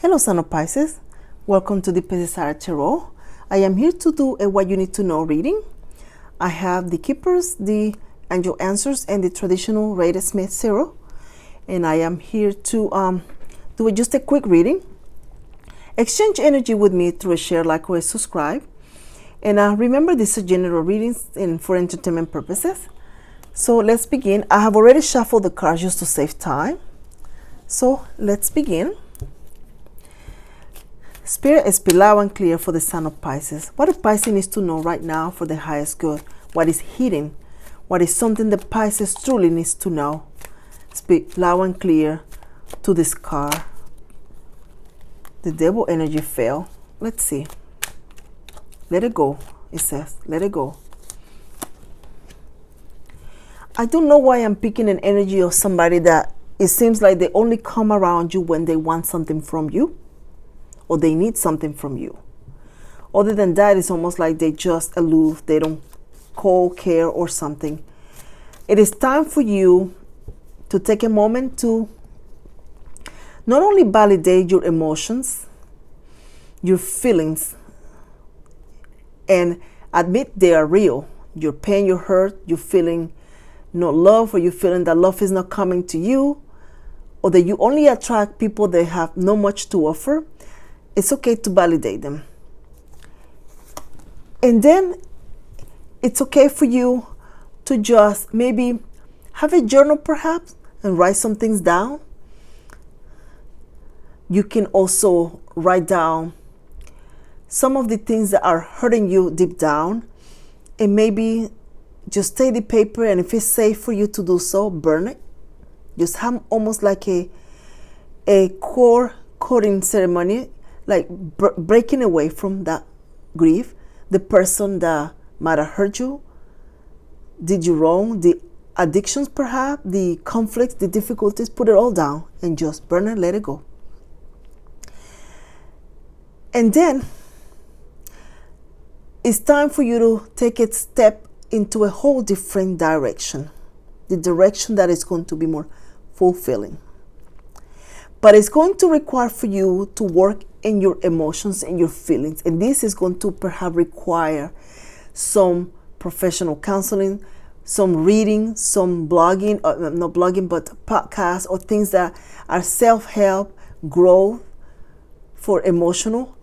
Hello, Son of Pisces. Welcome to the PISCES Tarot. I am here to do a what you need to know reading. I have the Keepers, the Angel Answers, and the traditional Waite-Smith Tarot. And I am here to do just a quick reading. Exchange energy with me through a share, like, or a subscribe. And remember, these are general readings and for entertainment purposes. So let's begin. I have already shuffled the cards just to save time. So let's begin. Spirit is loud and clear for the Son of Pisces. What a Pisces needs to know right now for the highest good. What is hidden. What is something the Pisces truly needs to know. Speak loud and clear to this card. The devil energy fell. Let's see. Let it go, it says. Let it go. I don't know why I'm picking an energy of somebody that it seems like they only come around you when they want something from you or they need something from you. Other than that, it's almost like they just aloof. They don't call, care, or something. It is time for you to take a moment to not only validate your emotions, your feelings, and admit they are real. Your pain, your hurt, you're feeling no love, or you're feeling that love is not coming to you, or that you only attract people that have not much to offer. It's okay to validate them. And then it's okay for you to just maybe have a journal perhaps and write some things down. You can also write down some of the things that are hurting you deep down, and maybe just take the paper, and if it's safe for you to do so, burn it. Just have almost like a core coding ceremony, like breaking away from that grief, the person that might have hurt you, did you wrong, the addictions perhaps, the conflicts, the difficulties, put it all down and just burn it, let it go. And then it's time for you to take a step into a whole different direction, the direction that is going to be more fulfilling. But it's going to require for you to work in your emotions and your feelings. And this is going to perhaps require some professional counseling, some reading, some blogging, not blogging, but podcasts or things that are self-help, growth for emotional,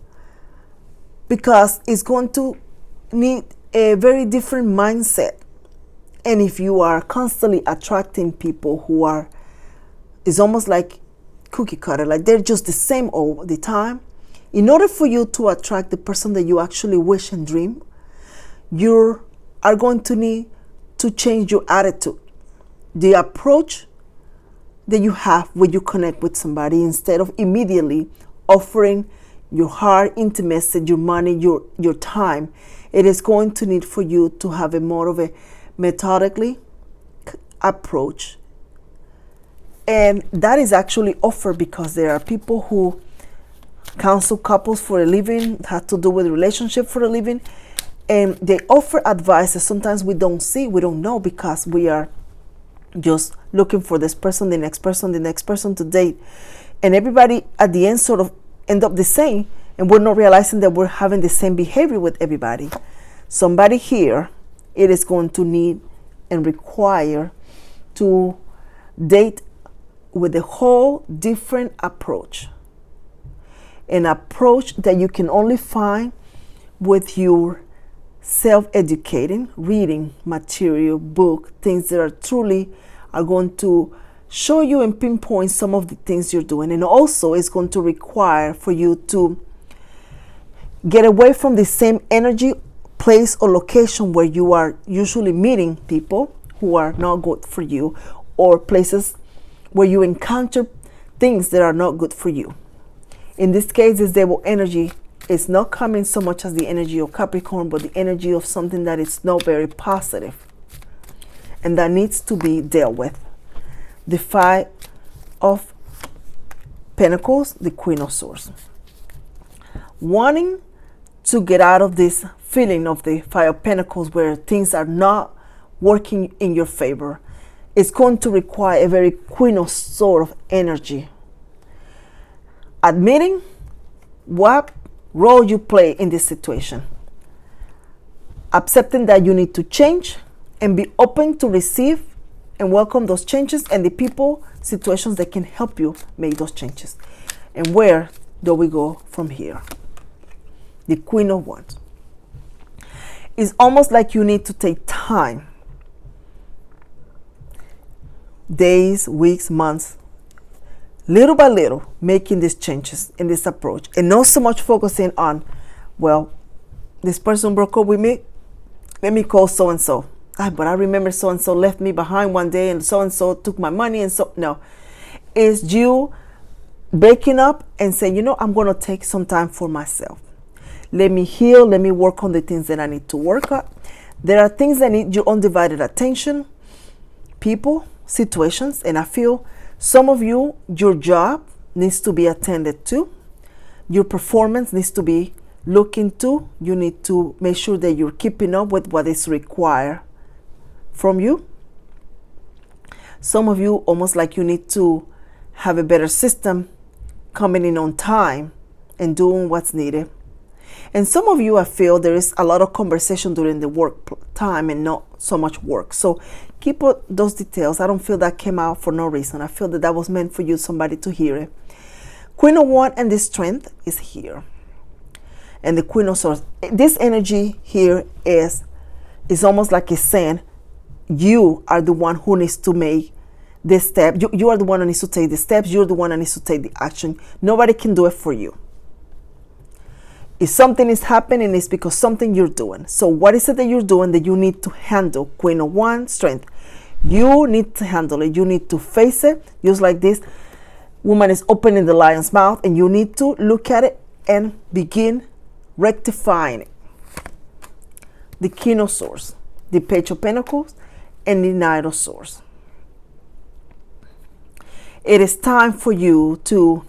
because it's going to need a very different mindset. And if you are constantly attracting people who are, it's almost like cookie cutter, like they're just the same all the time, in order for you to attract the person that you actually wish and dream, you are going to need to change your attitude, the approach that you have when you connect with somebody. Instead of immediately offering your heart, intimacy, your money, your time, it is going to need for you to have a more of a methodically approach. And that is actually offered because there are people who counsel couples for a living, have to do with relationship for a living, and they offer advice that sometimes we don't see, we don't know, because we are just looking for this person, the next person to date. And everybody at the end sort of end up the same, and we're not realizing that we're having the same behavior with everybody. Somebody here, it is going to need and require to date with a whole different approach. An approach that you can only find with your self-educating, reading material, book, things that are truly are going to show you and pinpoint some of the things you're doing. And also it's going to require for you to get away from the same energy, place, or location where you are usually meeting people who are not good for you, or places where you encounter things that are not good for you. In this case, this devil energy is not coming so much as the energy of Capricorn, but the energy of something that is not very positive and that needs to be dealt with. The Five of Pentacles, the Queen of Swords. Wanting to get out of this feeling of the Five of Pentacles where things are not working in your favor, it's going to require a very Queen of Swords energy. Admitting what role you play in this situation. Accepting that you need to change and be open to receive and welcome those changes and the people, situations that can help you make those changes. And where do we go from here? The Queen of Wands. It's almost like you need to take time, days, weeks, months, little by little, making these changes in this approach, and not so much focusing on, well, this person broke up with me, let me call so-and-so. But I remember so-and-so left me behind one day, and so-and-so took my money, and so, no. It's you breaking up and saying, you know, I'm going to take some time for myself. Let me heal, let me work on the things that I need to work on. There are things that need your undivided attention, people, situations, and I feel some of you, your job needs to be attended to. Your performance needs to be looked into. You need to make sure that you're keeping up with what is required from you. Some of you, almost like you need to have a better system, coming in on time and doing what's needed. And some of you, I feel there is a lot of conversation during the work time and not so much work. So keep those details. I don't feel that came out for no reason. I feel that that was meant for you, somebody to hear it. Queen of Wands and the Strength is here. And the Queen of Swords. This energy here is almost like it's saying, you are the one who needs to make this step. You are the one who needs to take the steps. You're the one who needs to take the action. Nobody can do it for you. If something is happening, it's because something you're doing. So what is it that you're doing that you need to handle? Queen of Wands, Strength. You need to handle it. You need to face it. Just like this woman is opening the lion's mouth, and you need to look at it and begin rectifying it. The King of Swords, the Page of Pentacles, and the Knight of Swords. It is time for you to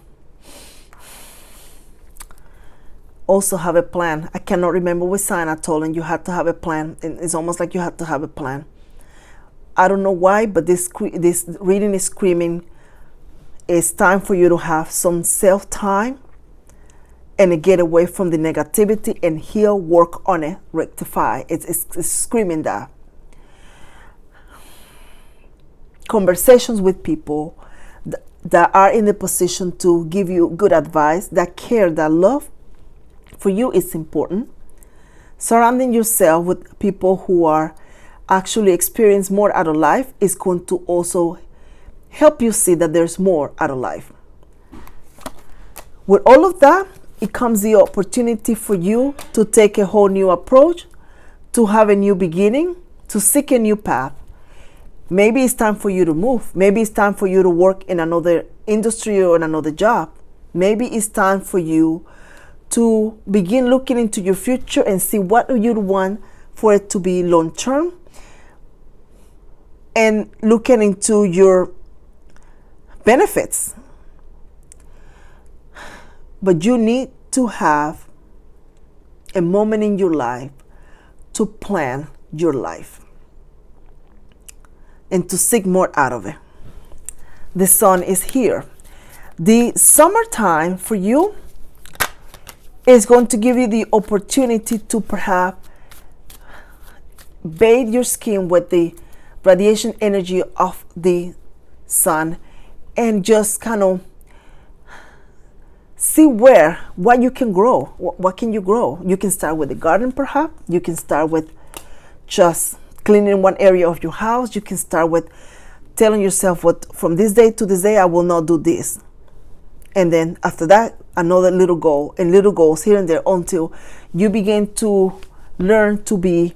also have a plan. I cannot remember which sign I told him you had to have a plan. And it's almost like you have to have a plan. I don't know why, but this reading is screaming, it's time for you to have some self-time and get away from the negativity and heal, work on it, rectify. It's screaming that. Conversations with people that are in the position to give you good advice, that care, that love for you is important. Surrounding yourself with people who are actually experience more out of life is going to also help you see that there's more out of life. With all of that, it comes the opportunity for you to take a whole new approach, to have a new beginning, to seek a new path. Maybe it's time for you to move. Maybe it's time for you to work in another industry or in another job. Maybe it's time for you to begin looking into your future and see what you'd want for it to be long term, and looking into your benefits. But you need to have a moment in your life to plan your life and to seek more out of it. The Sun is here. The summertime for you is going to give you the opportunity to perhaps bathe your skin with the radiation energy of the sun and just kind of see what you can grow. What can you grow? You can start with the garden perhaps. You can start with just cleaning one area of your house. You can start with telling yourself, from this day to this day I will not do this. And then after that, another little goal and little goals here and there until you begin to learn to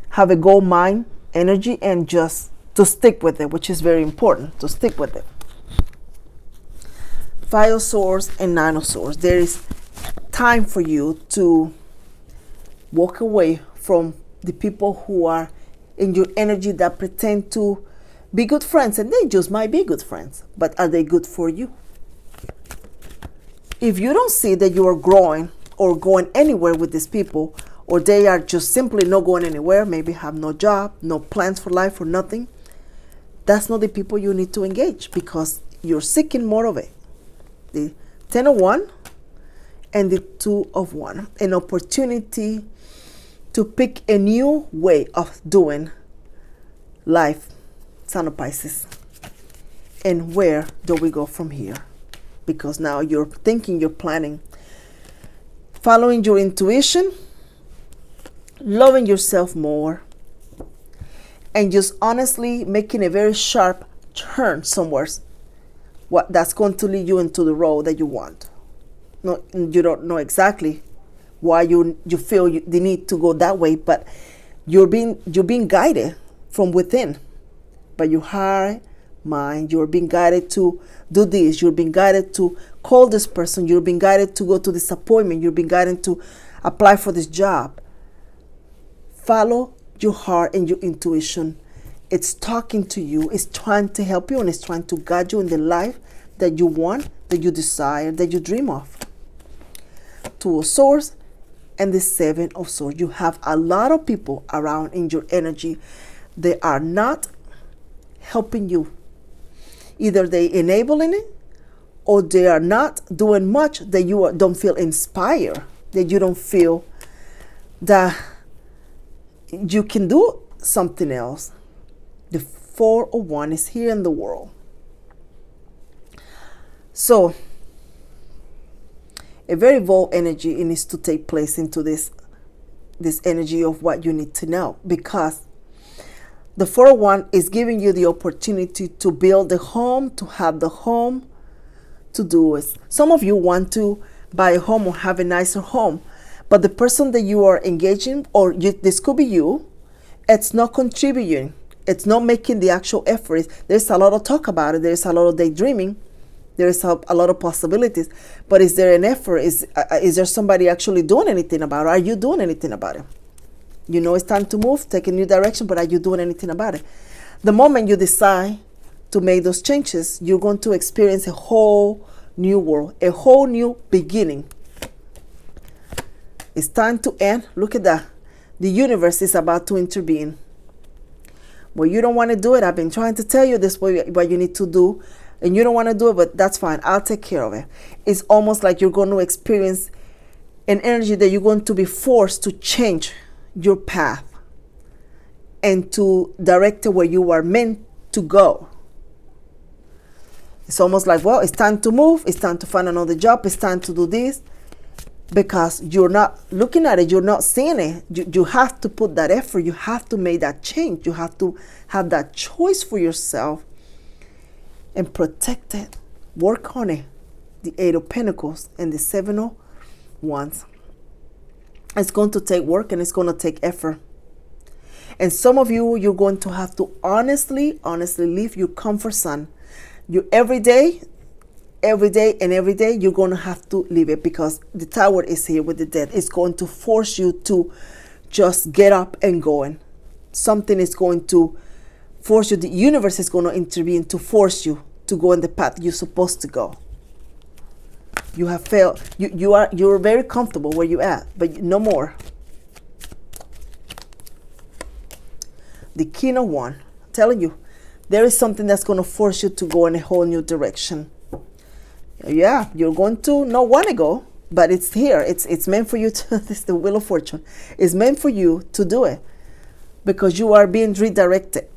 have a goal mind energy and just to stick with it, which is very important, to stick with it. Five of Swords and Nine of Swords. There is time for you to walk away from the people who are in your energy that pretend to be good friends, and they just might be good friends, but are they good for you? If you don't see that you are growing or going anywhere with these people, or they are just simply not going anywhere, maybe have no job, no plans for life or nothing, that's not the people you need to engage because you're seeking more of it. The 10 of Wands and the Two of Wands. An opportunity to pick a new way of doing life, Son of Pisces. And where do we go from here? Because now you're thinking, you're planning, following your intuition, loving yourself more, and just honestly making a very sharp turn somewhere that's going to lead you into the road that you want. No, you don't know exactly why you feel the need to go that way, but you're being guided from within by your heart, mind. You're being guided to do this. You're being guided to call this person. You're being guided to go to this appointment. You're being guided to apply for this job. Follow your heart and your intuition. It's talking to you. It's trying to help you, and it's trying to guide you in the life that you want, that you desire, that you dream of. Two of Swords and the Seven of Swords. You have a lot of people around in your energy. They are not helping you. Either they enabling it, or they are not doing much, that you don't feel inspired, that you don't feel that you can do something else. The Four of Wands is here in the world. So a very bold energy needs to take place into this energy of what you need to know, because the Four of Wands is giving you the opportunity to build the home, to have the home, to do it. Some of you want to buy a home or have a nicer home, but the person that you are engaging, or this could be you, it's not contributing. It's not making the actual effort. There's a lot of talk about it. There's a lot of daydreaming. There's a lot of possibilities. But is there an effort? Is there somebody actually doing anything about it? Are you doing anything about it? You know it's time to move, take a new direction, but are you doing anything about it? The moment you decide to make those changes, you're going to experience a whole new world, a whole new beginning. It's time to end. Look at that. The universe is about to intervene. Well, you don't want to do it. I've been trying to tell you this, what you need to do, and you don't want to do it, but that's fine. I'll take care of it. It's almost like you're going to experience an energy that you're going to be forced to change your path and to direct it where you are meant to go. It's almost like, well, it's time to move. It's time to find another job. It's time to do this. Because you're not looking at it, you're not seeing it. You have to put that effort. You have to make that change. You have to have that choice for yourself and protect it. Work on it. The Eight of Pentacles and the Seven of Wands. It's going to take work, and it's going to take effort. And some of you, you're going to have to honestly leave your comfort zone. You every day, you're going to have to leave it, because the Tower is here with the Death. It's going to force you to just get up and go. Something is going to force you. The universe is going to intervene to force you to go in the path you're supposed to go. You have failed. You're very comfortable where you're at, but no more. The King of Wands, I'm telling you, there is something that's going to force you to go in a whole new direction. Yeah, you're going to not want to go, but it's here. It's meant for you to. This is the Wheel of Fortune. It's meant for you to do it, because you are being redirected.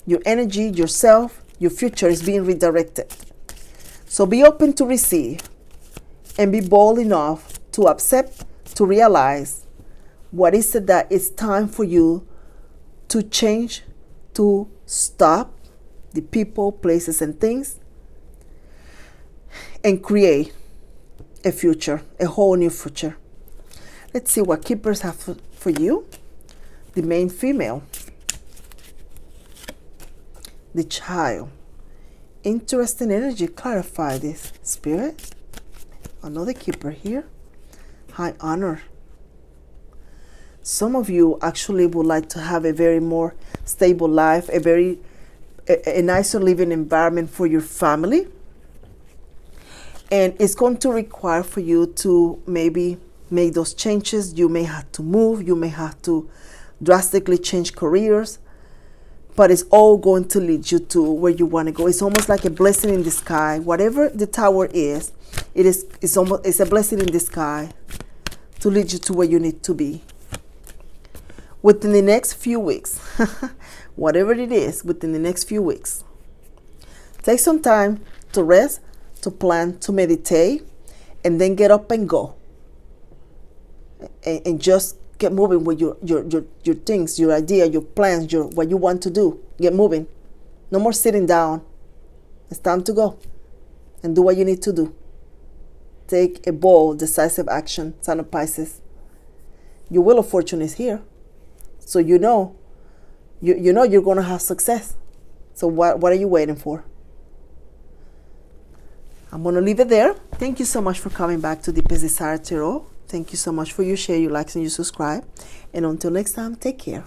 Your energy, yourself, your future is being redirected. So be open to receive, and be bold enough to accept, to realize what is it that it's time for you to change, to stop the people, places, and things, and create a future, a whole new future. Let's see what keepers have for you. The main female, the Child. Interesting energy. Clarify this, Spirit. Another keeper here. High honor. Some of you actually would like to have a very more stable life, a nicer living environment for your family. And it's going to require for you to maybe make those changes. You may have to move. You may have to drastically change careers. but it's all going to lead you to where you want to go. It's almost like a blessing in the sky. Whatever the tower is, it's a blessing in the sky to lead you to where you need to be. Within the next few weeks, whatever it is, within the next few weeks, take some time to rest, to plan, to meditate, and then get up and go. And just get moving with your things, your idea, your plans, what you want to do. Get moving. No more sitting down. It's time to go and do what you need to do. Take a bold, decisive action, Sign of Pisces. Your Wheel of Fortune is here. So you know you're going to have success. So what are you waiting for? I'm going to leave it there. Thank you so much for coming back to Deepest Desire Tarot. Thank you so much for your share, your likes, and your subscribe. And until next time, take care.